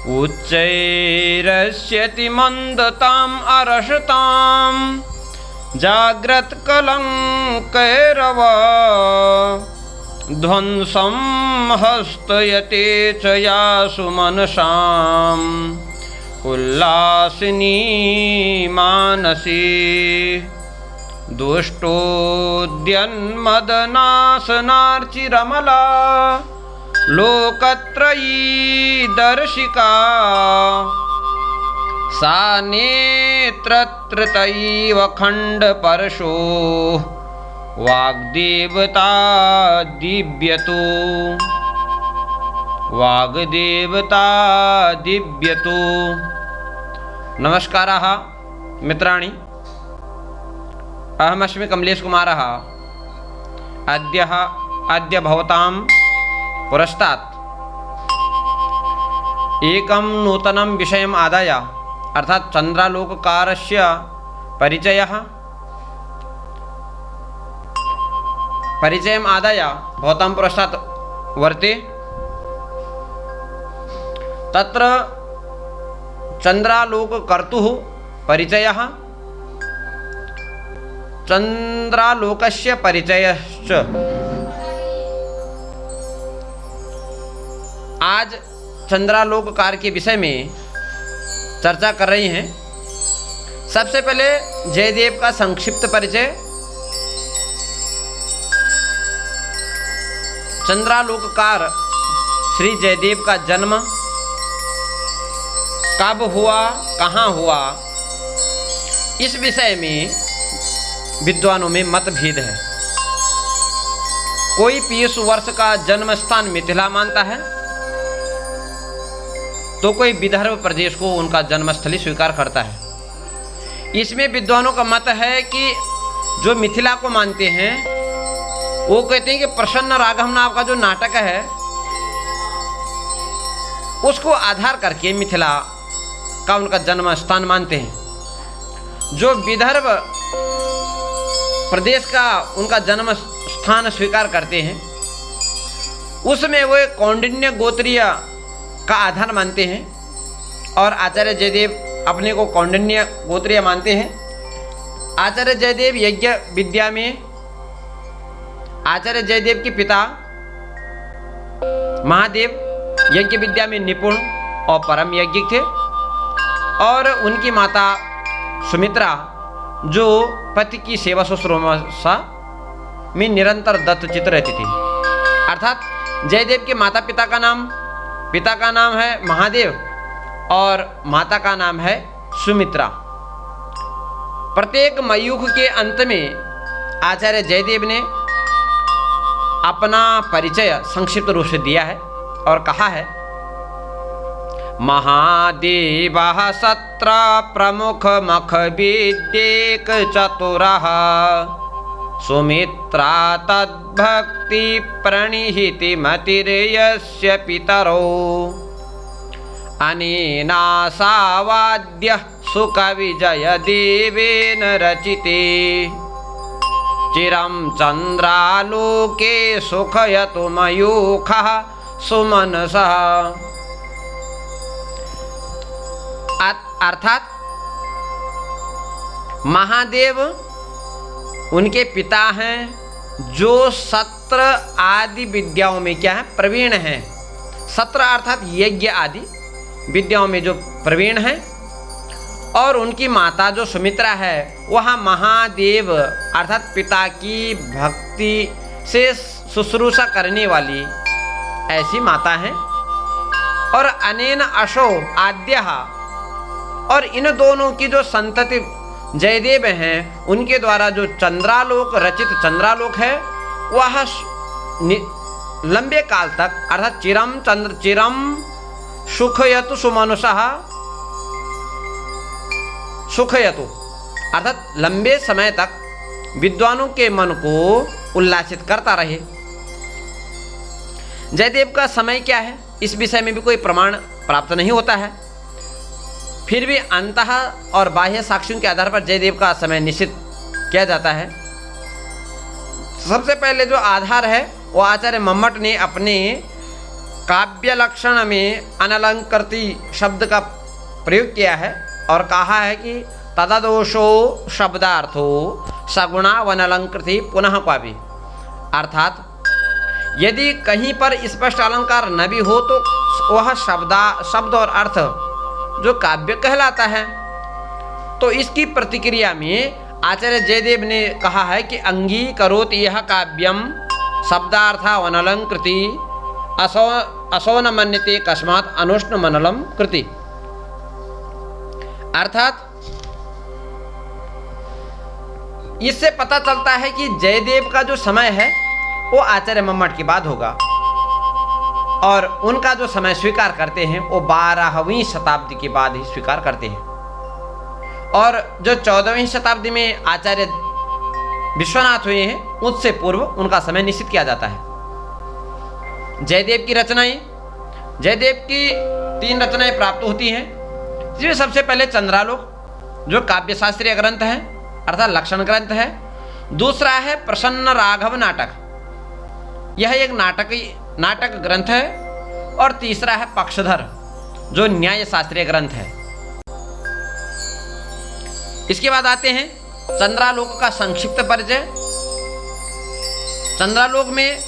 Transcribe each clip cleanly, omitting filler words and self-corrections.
उच्चैरस्यति मन्दताम् अरसतां जाग्रत्कलङ्कैरव ध्वंसं हस्तयते च यासु मनसाम् उल्लासिनी मानसी दुष्टोद्यन्मदनाशनार्चिरमला लोकत्रयी दर्शिका सा नेत्रत्रतैव खण्डपरशो वाग्देवता दिव्यतो नमस्काराः मित्राणि, अहमस्मि कमलेश कुमारः। अद्य भवतां पुरस्तात् एकं नूतनं विषयम् आदाय अर्थात् चन्द्रालोककारस्य परिचयम् आदाय भवतां पुरस्तात् वर्ते। तत्र चन्द्रालोककर्तुः परिचयः, चन्द्रालोकस्य परिचयश्च। आज चन्द्रालोककार के विषय में चर्चा कर रही हैं। सबसे पहले जयदेव का संक्षिप्त परिचय। चन्द्रालोककार श्री जयदेव का जन्म कब हुआ, कहाँ हुआ, इस विषय में विद्वानों में मतभेद है। कोई 20 वर्ष का जन्म स्थान मिथिला मानता है, तो कोई विदर्भ प्रदेश को उनका जन्मस्थली स्वीकार करता है। इसमें विद्वानों का मत है कि जो मिथिला को मानते हैं वो कहते हैं कि प्रसन्न राघव नाम का जो नाटक है उसको आधार करके मिथिला का उनका जन्म स्थान मानते हैं। जो विदर्भ प्रदेश का उनका जन्म स्थान स्वीकार करते हैं उसमें वो कौंडिन्य गोत्रीय का आधार मानते हैं और आचार्य जयदेव अपने को कौंडिन्य गोत्रीय मानते हैं। आचार्य जयदेव यज्ञ विद्या में आचार्य जयदेव के पिता महादेव यज्ञ विद्या में निपुण और परम यज्ञिक थे और उनकी माता सुमित्रा जो पति की सेवा शुश्रूषा में निरंतर दत्तचित्त रहती थी। अर्थात जयदेव के माता पिता का नाम है महादेव और माता का नाम है सुमित्रा। प्रत्येक मयूख के अंत में आचार्य जयदेव ने अपना परिचय संक्षिप्त रूप से दिया है और कहा है, महादेवः सत्र प्रमुख मख विद्येक चतुरः सुमित्रा तद्भक्ति प्रणिहिति मतिर्यस्य पितरौ अनेनासावाद्यः सुकविजयदेवेन रचिते चिरं चन्द्रालोके सुखयतु मयूखः सुमनसः। अर्थात महादेव उनके पिता हैं जो सत्र आदि विद्याओं में क्या है, प्रवीण हैं। सत्र अर्थात यज्ञ आदि विद्याओं में जो प्रवीण हैं और उनकी माता जो सुमित्रा है वह महादेव अर्थात पिता की भक्ति से शुश्रूषा करने वाली ऐसी माता हैं। और अनेन अशो आद्यः, और इन दोनों की जो संतति जयदेव हैं उनके द्वारा जो चंद्रालोक रचित चंद्रालोक है वह लंबे काल तक अर्थात चिरम सुखयतु सुमनुषः सुखयतु अर्थात लंबे समय तक विद्वानों के मन को उल्लासित करता रहे। जयदेव का समय क्या है इस विषय में भी कोई प्रमाण प्राप्त नहीं होता है, फिर भी अंतः और बाह्य साक्ष्यों के आधार पर जयदेव का समय निश्चित किया जाता है। सबसे पहले जो आधार है वो आचार्य मम्मट ने अपने काव्य लक्षण में अनलंकृति शब्द का प्रयोग किया है और कहा है कि तददोषो शब्दार्थो सगुणा वनलंकृति पुनः क्वापि, अर्थात यदि कहीं पर स्पष्ट अलंकार न भी हो तो वह शब्द और अर्थ जो काव्य कहलाता है। तो इसकी प्रतिक्रिया में आचार्य जयदेव ने कहा है कि अंगीकरोत यह काव्यम शब्दार्था वनलंकृति असो न मन्यते कस्मात् अनुष्ण मनलम कृति, अर्थात इससे पता चलता है कि जयदेव का जो समय है वो आचार्य मम्मट के बाद होगा और उनका जो समय स्वीकार करते हैं वो 12वीं शताब्दी के बाद ही स्वीकार करते हैं और जो 14वीं शताब्दी में आचार्य विश्वनाथ हुए हैं उससे पूर्व उनका समय निश्चित किया जाता है। जयदेव की रचनाएं, जयदेव की 3 रचनाएं प्राप्त होती हैं, जिसमें सबसे पहले चंद्रालोक जो काव्य शास्त्रीय ग्रंथ है अर्थात लक्षण ग्रंथ है। दूसरा है प्रसन्न राघव नाटक, यह एक नाटक ग्रंथ है। और तीसरा है पक्षधर जो न्याय शास्त्रीय ग्रंथ है। इसके बाद आते हैं चंद्रालोक का संक्षिप्त परिचय। चंद्रालोक में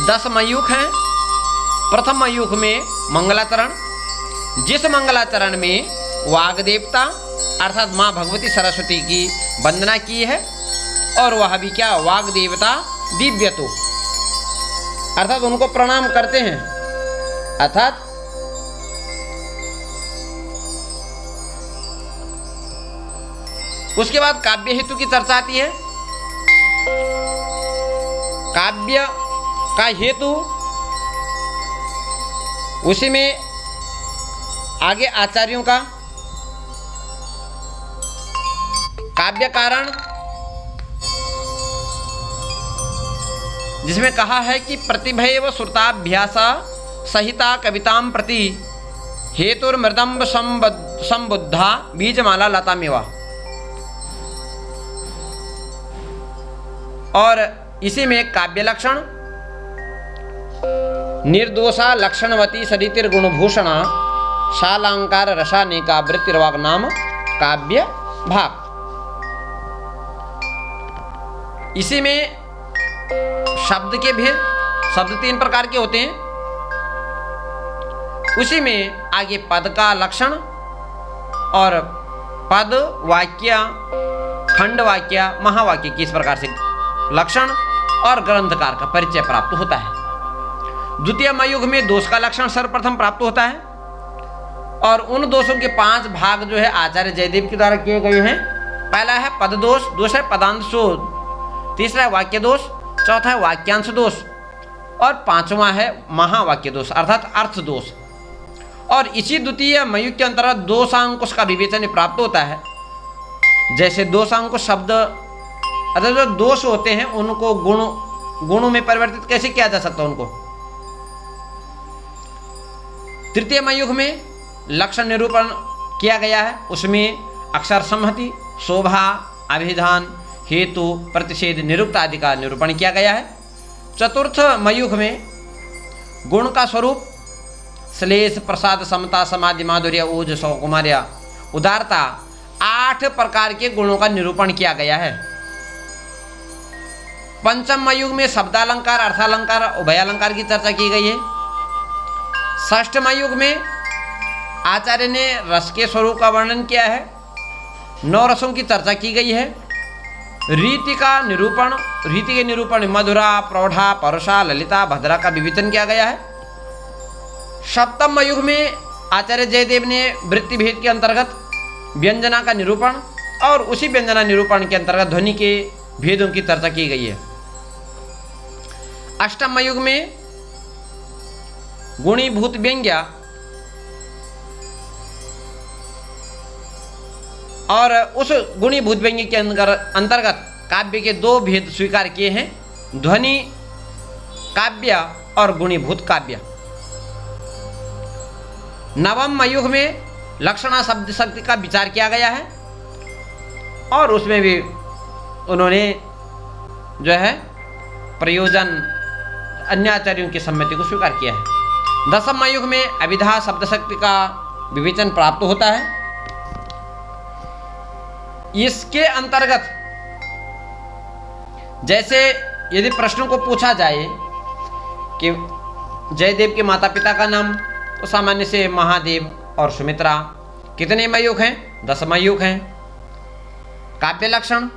10 मयूख हैं। प्रथम मयूख में मंगलाचरण, जिस मंगलाचरण में वाग्देवता अर्थात माँ भगवती सरस्वती की वंदना की है और वह भी क्या वाग्देवता दिव्यतो अर्थात उनको प्रणाम करते हैं। अर्थात उसके बाद काव्य हेतु की चर्चा आती है। काव्य का हेतु उसी में आगे आचार्यों का काव्य कारण, जिसमें कहा है कि प्रतिभैव श्रुताभ्यास सहिता कवितां प्रति हेतुर्मृदम्ब संबुद्धा बीजमाला लतामेवा। और इसी में काव्य लक्षण निर्दोषा लक्षणवती सरितिर गुणभूषणा शालांकार रसानेका वृत्तिर्वाग नाम काव्य भाग। इसी में शब्द के भेद, शब्द 3 प्रकार के होते हैं। उसी में आगे पद का लक्षण और पद, वाक्य, खंड वाक्य, महावाक्य की इस प्रकार से लक्षण और ग्रंथकार का परिचय प्राप्त होता है। द्वितीय मयुग में दोष का लक्षण सर्वप्रथम प्राप्त होता है और उन दोषों के 5 भाग जो है आचार्य जयदेव के द्वारा किए गए हैं। पहला है पद दोष, दूसरा है पदांश दोष, तीसरा है वाक्य दोष, चौथा है वाक्यांश दोष और 5वां है महावाक्य दोष अर्थात अर्थ दोष। और इसी द्वितीय मयुग के अंतर्गत दोषांकुश का विवेचन प्राप्त होता है। जैसे दोषांकुश शब्द अर्थात जो दोष होते हैं उनको गुणों में परिवर्तित कैसे किया जा सकता है उनको। तृतीय मयुग में लक्षण निरूपण किया गया है, उसमें अक्षर संहति, शोभा, अभिधान, हेतु, प्रतिषेध, निरुक्त आदि का निरूपण किया गया है। चतुर्थ मयुग में गुण का स्वरूप श्लेष, प्रसाद, समता, समाधि, माधुर्य, ओज, सौकुमार्य, उदारता 8 प्रकार के गुणों का निरूपण किया गया है। पंचम मयुग में शब्दालंकार, अर्थालंकार, उभयालंकार की चर्चा की गई है। षष्ठ मयुग में आचार्य ने रस के स्वरूप का वर्णन किया है। 9 रसों की चर्चा की गई है। रीति के निरूपण मधुरा, प्रौढ़ा, परुषा, ललिता, भद्रा का विवेचन किया गया है। सप्तम मयुग में आचार्य जयदेव ने वृत्ति भेद के अंतर्गत व्यंजना का निरूपण और उसी व्यंजना निरूपण के अंतर्गत ध्वनि के भेदों की चर्चा की गई है। अष्टम मयुग में गुणीभूत व्यंग्य और उस गुणीभूत व्यंग्य के अंतर्गत काव्य के 2 भेद स्वीकार किए हैं, ध्वनि काव्य और गुणीभूत काव्य। नवम मयुग में लक्षणा शब्द शक्ति का विचार किया गया है और उसमें भी उन्होंने जो है प्रयोजन अन्य आचार्यों की सम्मति को स्वीकार किया है। दसम महायुग में अभिधा शब्द शक्ति का विवेचन प्राप्त होता है। इसके अंतर्गत जैसे यदि प्रश्नों को पूछा जाए कि जयदेव के माता पिता का नाम, तो सामान्य से महादेव और सुमित्रा। कितने मयूख हैं? 10 मयूख हैं। काव्य लक्षण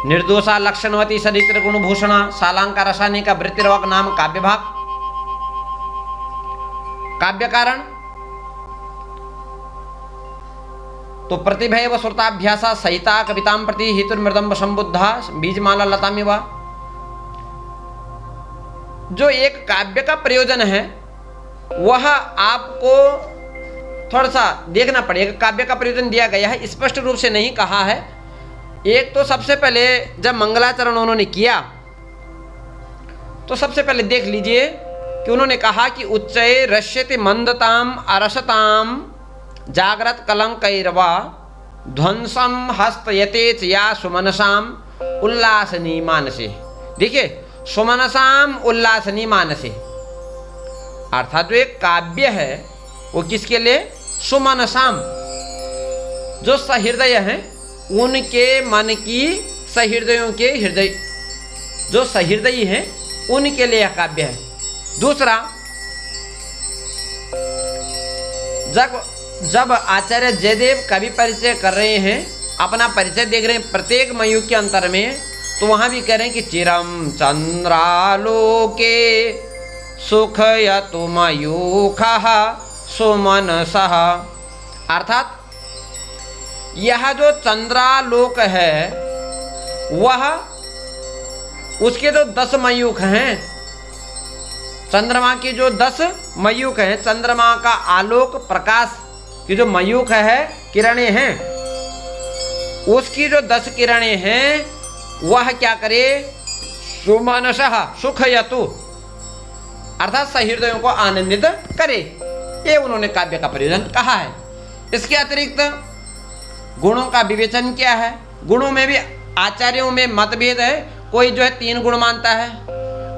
निर्दोषा लक्षणवती सरित्र गुणभूषणा शालांकार रसायनिका वृत्तिर्वाक नाम काव्य भाग। काव्य कारण तो प्रतिभय व श्रुताभ्यासा सहिता कवितां प्रति हेतुर्मृदम्ब संबुद्धा बीजमाला लतामिवा। जो एक काव्य का प्रयोजन है वह आपको थोड़ा सा देखना पड़ेगा। काव्य का प्रयोजन दिया गया है, स्पष्ट रूप से नहीं कहा है। एक तो सबसे पहले जब मंगलाचरण उन्होंने किया तो सबसे पहले देख लीजिए कि उन्होंने कहा कि उच्चये रश्यति मंदताम अरसताम जागृत कलंकैर्वा ध्वंसम हस्तयते च या सुमनसाम उल्लासनी मानसे। देखिए, सुमनसाम उल्लासनी मानसे अर्थात जो एक काव्य है वो किसके लिए? सुमनसाम, जो सहृदय हैं उनके मन की, सहृदयों के हृदय, जो सहृदयी हैं उनके लिए यह काव्य है। दूसरा, जब आचार्य जयदेव कवि परिचय कर रहे हैं, अपना परिचय देख रहे हैं प्रत्येक मयूख के अंतर में, तो वहां भी कह रहे हैं कि चिरम चंद्रालोके सुखयतु मयूखः सुमनसः। अर्थात यह जो चंद्रालोक है वह, उसके जो 10 मयूख हैं, चंद्रमा की जो 10 मयूख हैं, चंद्रमा का आलोक प्रकाश की जो मयूख है, किरणें हैं, उसकी जो 10 किरणें हैं वह क्या करे? सुमनसः सुखयतु, अर्थात सहृदयों को आनंदित करे। ये उन्होंने काव्य का प्रयोजन कहा है। इसके अतिरिक्त गुणों का विवेचन किया है। गुणों में भी आचार्यों में मतभेद है। कोई जो है 3 गुण मानता है,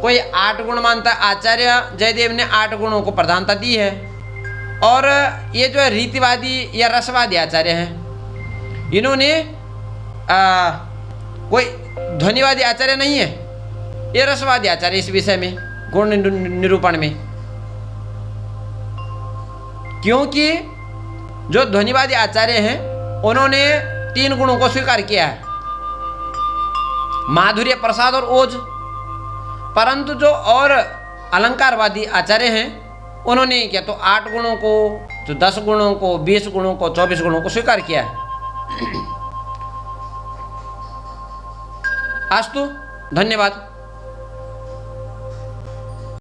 कोई 8 गुण मानता है। आचार्य जयदेव ने 8 गुणों को प्रधानता दी है। और ये जो है रीतिवादी या रसवादी आचार्य हैं, इन्होंने कोई ध्वनिवादी आचार्य नहीं है, ये रसवादी आचार्य इस विषय में गुण निरूपण में। क्योंकि जो ध्वनिवादी आचार्य हैं उन्होंने 3 गुणों को स्वीकार किया है, माधुर्य, प्रसाद और ओज। परंतु जो और अलंकारवादी आचार्य हैं उन्होंने क्या तो 8 गुणों को, जो 10 गुणों को, 20 गुणों को, 24 गुणों को स्वीकार किया है। अस्तु, धन्यवाद।